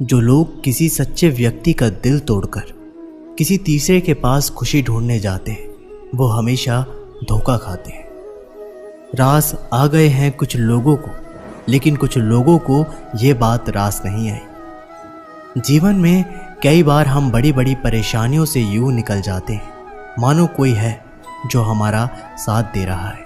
जो लोग किसी सच्चे व्यक्ति का दिल तोड़कर किसी तीसरे के पास खुशी ढूंढने जाते हैं, वो हमेशा धोखा खाते हैं। रास आ गए हैं कुछ लोगों को, लेकिन कुछ लोगों को ये बात रास नहीं आई। जीवन में कई बार हम बड़ी बड़ी परेशानियों से यूं निकल जाते हैं मानो कोई है जो हमारा साथ दे रहा है,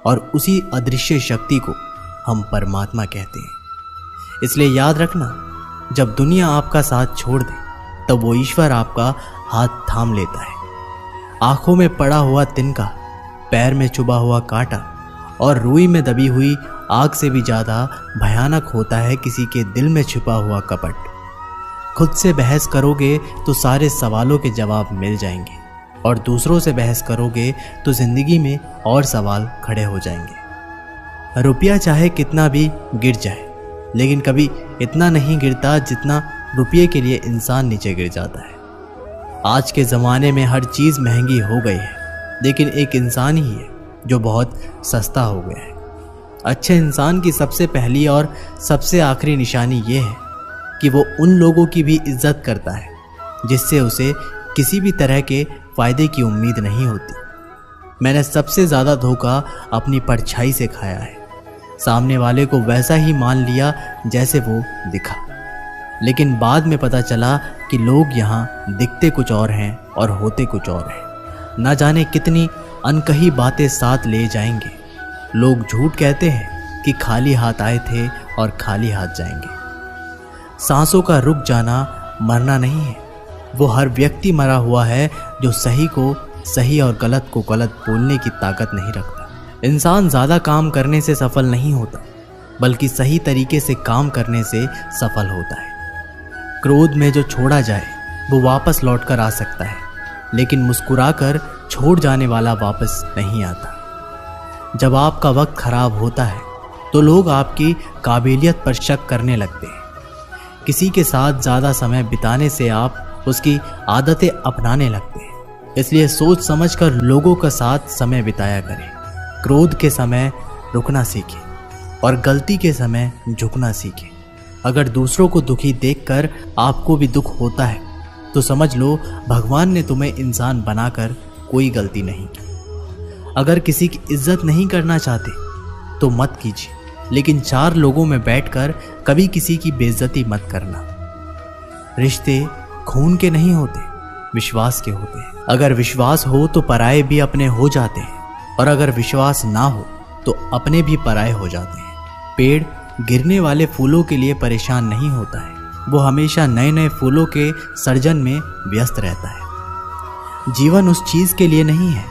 और उसी अदृश्य शक्ति को हम परमात्मा कहते हैं। इसलिए याद रखना, जब दुनिया आपका साथ छोड़ दे तब वो ईश्वर आपका हाथ थाम लेता है। आंखों में पड़ा हुआ तिनका, पैर में चुभा हुआ कांटा और रुई में दबी हुई आग से भी ज़्यादा भयानक होता है किसी के दिल में छुपा हुआ कपट। खुद से बहस करोगे तो सारे सवालों के जवाब मिल जाएंगे, और दूसरों से बहस करोगे तो जिंदगी में और सवाल खड़े हो जाएंगे। रुपया चाहे कितना भी गिर जाए, लेकिन कभी इतना नहीं गिरता जितना रुपये के लिए इंसान नीचे गिर जाता है। आज के ज़माने में हर चीज़ महंगी हो गई है, लेकिन एक इंसान ही है जो बहुत सस्ता हो गया है। अच्छे इंसान की सबसे पहली और सबसे आखिरी निशानी ये है कि वो उन लोगों की भी इज्जत करता है जिससे उसे किसी भी तरह के फ़ायदे की उम्मीद नहीं होती। मैंने सबसे ज़्यादा धोखा अपनी परछाई से खाया है। सामने वाले को वैसा ही मान लिया जैसे वो दिखा, लेकिन बाद में पता चला कि लोग यहाँ दिखते कुछ और हैं और होते कुछ और हैं। न जाने कितनी अनकही बातें साथ ले जाएंगे। लोग झूठ कहते हैं कि खाली हाथ आए थे और खाली हाथ जाएंगे। सांसों का रुक जाना मरना नहीं है, वो हर व्यक्ति मरा हुआ है जो सही को सही और गलत को गलत बोलने की ताकत नहीं रखता। इंसान ज़्यादा काम करने से सफल नहीं होता, बल्कि सही तरीके से काम करने से सफल होता है। क्रोध में जो छोड़ा जाए वो वापस लौट कर आ सकता है, लेकिन मुस्कुराकर छोड़ जाने वाला वापस नहीं आता। जब आपका वक्त खराब होता है तो लोग आपकी काबिलियत पर शक करने लगते हैं। किसी के साथ ज़्यादा समय बिताने से आप उसकी आदतें अपनाने लगते हैं। इसलिए सोच समझकर लोगों का साथ समय बिताया करें। क्रोध के समय रुकना सीखें और गलती के समय झुकना सीखें। अगर दूसरों को दुखी देखकर आपको भी दुख होता है तो समझ लो भगवान ने तुम्हें इंसान बनाकर कोई गलती नहीं की। अगर किसी की इज्जत नहीं करना चाहते तो मत कीजिए, लेकिन 4 लोगों में बैठकर कभी किसी की बेइज्जती मत करना। रिश्ते खून के नहीं होते, विश्वास के होते हैं। अगर विश्वास हो तो पराये भी अपने हो जाते हैं, और अगर विश्वास ना हो तो अपने भी पराये हो जाते हैं। पेड़ गिरने वाले फूलों के लिए परेशान नहीं होता है, वो हमेशा नए नए फूलों के सर्जन में व्यस्त रहता है। जीवन उस चीज़ के लिए नहीं है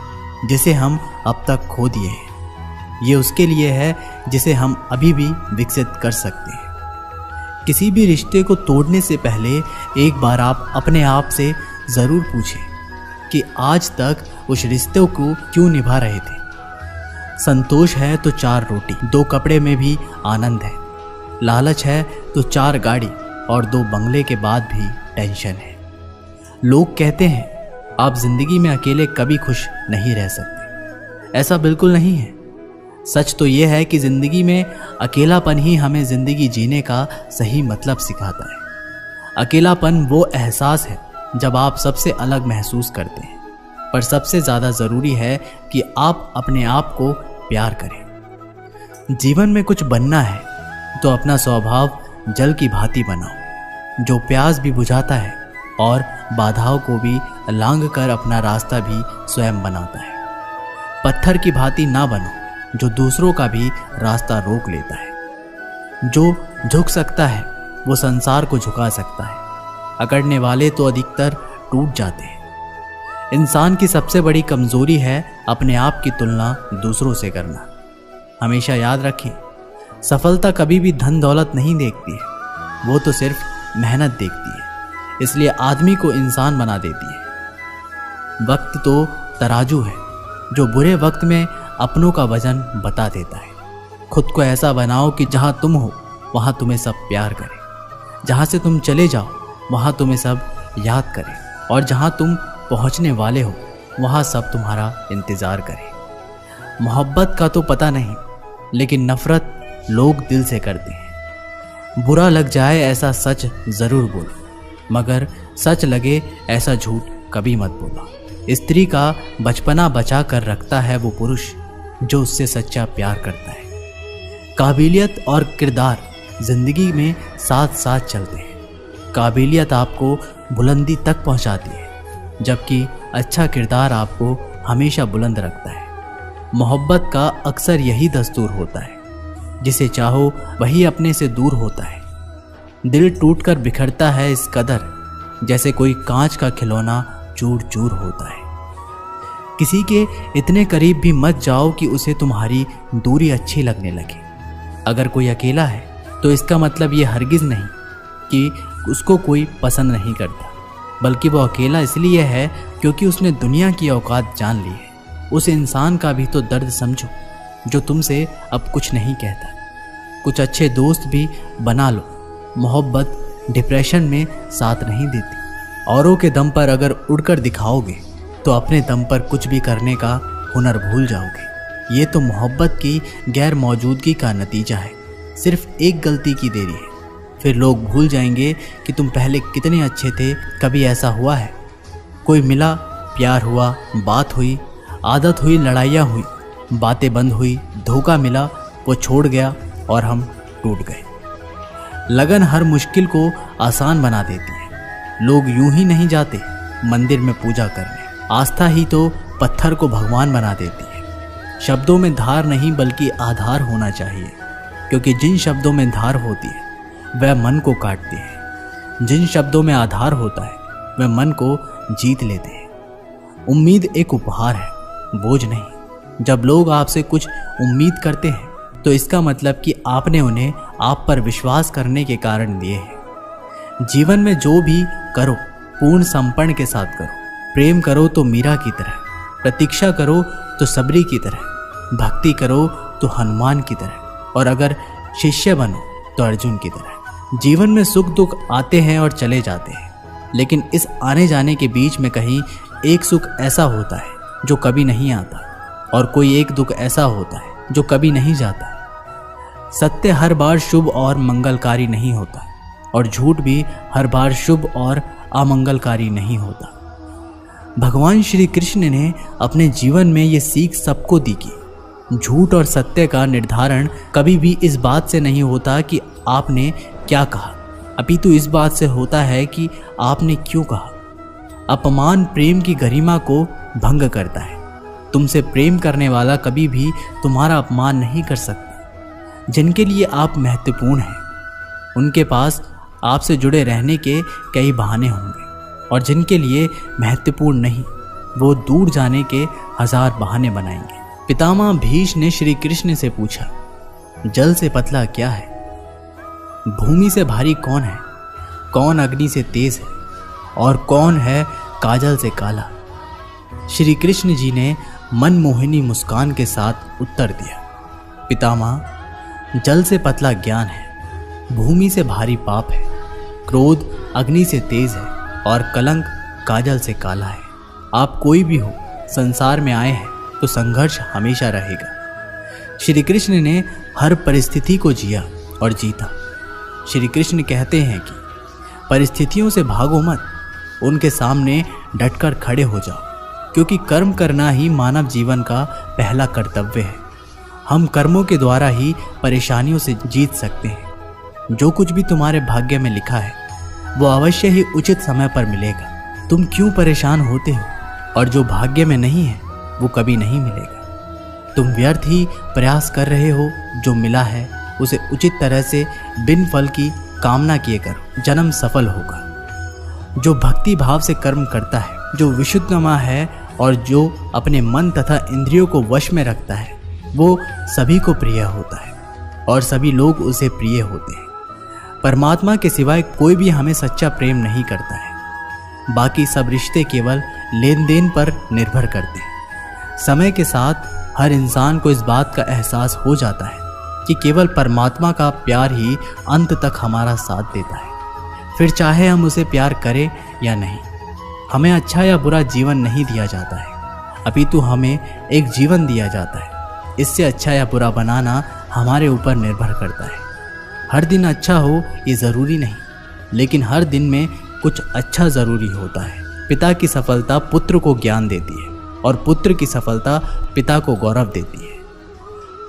जिसे हम अब तक खो दिए हैं, ये उसके लिए है जिसे हम अभी भी विकसित कर सकते हैं। किसी भी रिश्ते को तोड़ने से पहले एक बार आप अपने आप से ज़रूर पूछें कि आज तक उस रिश्ते को क्यों निभा रहे थे। संतोष है तो 4 रोटी, 2 कपड़े में भी आनंद है। लालच है तो 4 गाड़ी और 2 बंगले के बाद भी टेंशन है। लोग कहते हैं आप जिंदगी में अकेले कभी खुश नहीं रह सकते। ऐसा बिल्कुल नहीं है। सच तो यह है कि जिंदगी में अकेलापन ही हमें जिंदगी जीने का सही मतलब सिखाता है। अकेलापन वो एहसास है जब आप सबसे अलग महसूस करते हैं, पर सबसे ज़्यादा ज़रूरी है कि आप अपने आप को प्यार करें। जीवन में कुछ बनना है तो अपना स्वभाव जल की भांति बनाओ, जो प्यास भी बुझाता है और बाधाओं को भी लांघ कर अपना रास्ता भी स्वयं बनाता है। पत्थर की भांति ना बनो जो दूसरों का भी रास्ता रोक लेता है। जो झुक सकता है वो संसार को झुका सकता है। अकड़ने वाले तो अधिकतर टूट जाते हैं। इंसान की सबसे बड़ी कमजोरी है अपने आप की तुलना दूसरों से करना। हमेशा याद रखें, सफलता कभी भी धन दौलत नहीं देखती है, वो तो सिर्फ मेहनत देखती है। इसलिए आदमी को इंसान बना देती है। वक्त तो तराजू है जो बुरे वक्त में अपनों का वजन बता देता है। खुद को ऐसा बनाओ कि जहाँ तुम हो वहाँ तुम्हें सब प्यार करें, जहाँ से तुम चले जाओ वहाँ तुम्हें सब याद करें, और जहाँ तुम पहुँचने वाले हो वहाँ सब तुम्हारा इंतज़ार करें। मोहब्बत का तो पता नहीं, लेकिन नफ़रत लोग दिल से करते हैं। बुरा लग जाए ऐसा सच जरूर बोलो, मगर सच लगे ऐसा झूठ कभी मत बोलो। स्त्री का बचपना बचा कर रखता है वो पुरुष जो उससे सच्चा प्यार करता है। काबिलियत और किरदार जिंदगी में साथ साथ चलते हैं। काबिलियत आपको बुलंदी तक पहुंचाती है, जबकि अच्छा किरदार आपको हमेशा बुलंद रखता है। मोहब्बत का अक्सर यही दस्तूर होता है, जिसे चाहो वही अपने से दूर होता है। दिल टूटकर बिखरता है इस कदर जैसे कोई कांच का खिलौना चूर चूर होता है। किसी के इतने करीब भी मत जाओ कि उसे तुम्हारी दूरी अच्छी लगने लगे। अगर कोई अकेला है तो इसका मतलब ये हरगिज नहीं कि उसको कोई पसंद नहीं करता, बल्कि वो अकेला इसलिए है क्योंकि उसने दुनिया की औकात जान ली है। उस इंसान का भी तो दर्द समझो जो तुमसे अब कुछ नहीं कहता। कुछ अच्छे दोस्त भी बना लो। मोहब्बत डिप्रेशन में साथ नहीं देती। औरों के दम पर अगर उड़कर दिखाओगे तो अपने दम पर कुछ भी करने का हुनर भूल जाओगे। ये तो मोहब्बत की गैर मौजूदगी का नतीजा है। सिर्फ एक गलती की देरी है, फिर लोग भूल जाएंगे कि तुम पहले कितने अच्छे थे। कभी ऐसा हुआ है कोई मिला, प्यार हुआ, बात हुई, आदत हुई, लड़ाइयाँ हुई, बातें बंद हुई, धोखा मिला, वो छोड़ गया और हम टूट गए। लगन हर मुश्किल को आसान बना देती है। लोग यूं ही नहीं जाते मंदिर में पूजा करने। आस्था ही तो पत्थर को भगवान बना देती है। शब्दों में धार नहीं बल्कि आधार होना चाहिए, क्योंकि जिन शब्दों में धार होती है वह मन को काटती है। जिन शब्दों में आधार होता है वह मन को जीत लेते हैं। उम्मीद एक उपहार है, बोझ नहीं। जब लोग आपसे कुछ उम्मीद करते हैं तो इसका मतलब कि आपने उन्हें आप पर विश्वास करने के कारण दिए हैं। जीवन में जो भी करो पूर्ण समर्पण के साथ करो। प्रेम करो तो मीरा की तरह, प्रतीक्षा करो तो सबरी की तरह, भक्ति करो तो हनुमान की तरह, और अगर शिष्य बनो तो अर्जुन की तरह। जीवन में सुख दुख आते हैं और चले जाते हैं, लेकिन इस आने जाने के बीच में कहीं एक सुख ऐसा होता है जो कभी नहीं आता, और कोई एक दुख ऐसा होता है जो कभी नहीं जाता। सत्य हर बार शुभ और मंगलकारी नहीं होता, और झूठ भी हर बार शुभ और अमंगलकारी नहीं होता। भगवान श्री कृष्ण ने अपने जीवन में ये सीख सबको दी कि झूठ और सत्य का निर्धारण कभी भी इस बात से नहीं होता कि आपने क्या कहा, अपितु इस बात से होता है कि आपने क्यों कहा। अपमान प्रेम की गरिमा को भंग करता है। तुमसे प्रेम करने वाला कभी भी तुम्हारा अपमान नहीं कर सकता। जिनके लिए आप महत्वपूर्ण हैं उनके पास आपसे जुड़े रहने के कई बहाने होंगे, और जिनके लिए महत्वपूर्ण नहीं वो दूर जाने के 1000 बहाने बनाएंगे। पितामह भीष्म ने श्री कृष्ण से पूछा, जल से पतला क्या है? भूमि से भारी कौन है? कौन अग्नि से तेज है? और कौन है काजल से काला? श्री कृष्ण जी ने मनमोहिनी मुस्कान के साथ उत्तर दिया, पितामह, जल से पतला ज्ञान है, भूमि से भारी पाप है, क्रोध अग्नि से तेज है, और कलंक काजल से काला है। आप कोई भी हो, संसार में आए हैं तो संघर्ष हमेशा रहेगा। श्री कृष्ण ने हर परिस्थिति को जिया और जीता। श्री कृष्ण कहते हैं कि परिस्थितियों से भागो मत, उनके सामने डटकर खड़े हो जाओ, क्योंकि कर्म करना ही मानव जीवन का पहला कर्तव्य है। हम कर्मों के द्वारा ही परेशानियों से जीत सकते हैं। जो कुछ भी तुम्हारे भाग्य में लिखा है वो अवश्य ही उचित समय पर मिलेगा। तुम क्यों परेशान होते हो? और जो भाग्य में नहीं है वो कभी नहीं मिलेगा। तुम व्यर्थ ही प्रयास कर रहे हो। जो मिला है उसे उचित तरह से बिन फल की कामना किए करो, जन्म सफल होगा। जो भक्ति भाव से कर्म करता है, जो विशुद्धमा है और जो अपने मन तथा इंद्रियों को वश में रखता है, वो सभी को प्रिय होता है और सभी लोग उसे प्रिय होते हैं। परमात्मा के सिवाय कोई भी हमें सच्चा प्रेम नहीं करता है। बाकी सब रिश्ते केवल लेन देन पर निर्भर करते हैं। समय के साथ हर इंसान को इस बात का एहसास हो जाता है कि केवल परमात्मा का प्यार ही अंत तक हमारा साथ देता है। फिर चाहे हम उसे प्यार करें या नहीं, हमें अच्छा या बुरा जीवन नहीं दिया जाता है, अपितु हमें एक जीवन दिया जाता है। इससे अच्छा या बुरा बनाना हमारे ऊपर निर्भर करता है। हर दिन अच्छा हो ये ज़रूरी नहीं, लेकिन हर दिन में कुछ अच्छा ज़रूरी होता है। पिता की सफलता पुत्र को ज्ञान देती है और पुत्र की सफलता पिता को गौरव देती है।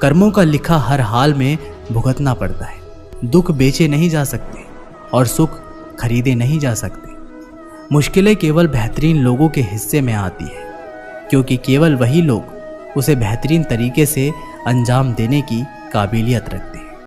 कर्मों का लिखा हर हाल में भुगतना पड़ता है। दुख बेचे नहीं जा सकते और सुख खरीदे नहीं जा सकते। मुश्किलें केवल बेहतरीन लोगों के हिस्से में आती है, क्योंकि केवल वही लोग उसे बेहतरीन तरीके से अंजाम देने की काबिलियत रखते हैं।